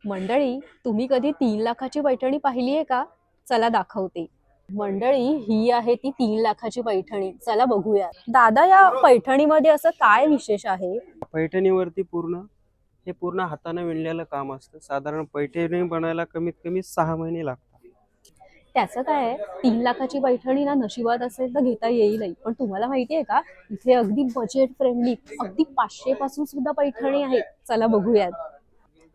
मंडळी, तुम्ही कधी 3 लाखाची पैठणी पाहिली आहे का? चला दाखवते. मंडळी, ही आहे ती 3 लाखाची पैठणी. चला बघूया. दादा, या पैठणीमध्ये असं काय विशेष आहे? पैठणीवरती पूर्ण हाताने विणलेलं काम असतं. साधारण पैठणी बनायला कमीत कमी 6 महिने लागतात. त्याचं काय आहे, 3 लाखाची पैठणी ना नशिबात असेल तर घेता येईलही. पण तुम्हाला माहिती आहे का, इथे अगदी बजेट फ्रेंडली, अगदी 500 पासून सुद्धा पैठणी आहेत. चला बघूयात.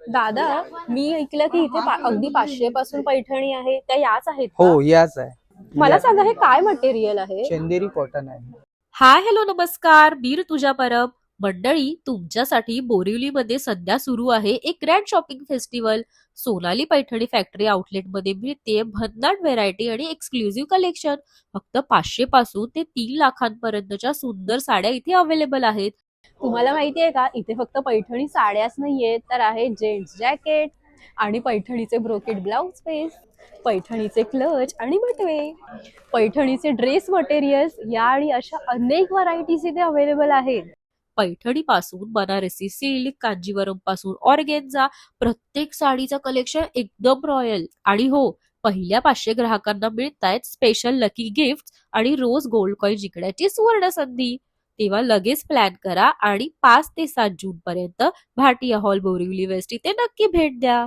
दादा, मी ऐकलं की इथे अगदी 500 पासून पैठणी आहे, त्या याच आहेत का? हो, याच आहे. मला सांगा, हे काय मटेरियल आहे? चंदेरी कॉटन आहे. हाय हॅलो नमस्कार, मी ऋतुजा परब. मंडळी, तुमच्यासाठी बोरिवलीमध्ये सध्या सुरू आहे एक grand shopping festival. Sonali Paithani factory आउटलेटमध्ये मिळते भन्नाट व्हेरायटी आणि एक्सक्लुझिव्ह कलेक्शन. फक्त 500 पासून ते 3 लाखांपर्यंतच्या सुंदर साड्या इथे अवेलेबल आहेत. तुम्हाला माहिती आहे का, इथे फक्त पैठणी साड्याच नाहीये, तर आहे जेंट्स जॅकेट आणि पैठणीचे ब्रोकेड ब्लाउज पीस, पैठणीचे क्लच आणि बटवे, पैठणीचे ड्रेस मटेरियल्स, या आणि अशा अनेक व्हरायटीज इथे अवेलेबल आहेत. पैठणी पासून बनारसी सिल्क, कांजीवरम पासून ऑर्गेन्झा, प्रत्येक साडीचं कलेक्शन एकदम रॉयल. आणि हो, पहिल्या 500 ग्राहकांना मिळतायत स्पेशल लकी गिफ्ट आणि रोज गोल्ड कॉइन जिंकण्याची सुवर्ण संधी. तेव्हा लगेच प्लॅन करा आणि 5 ते 7 जून पर्यंत भाटिया हॉल बोरिवली वेस्ट इथे नक्की भेट द्या.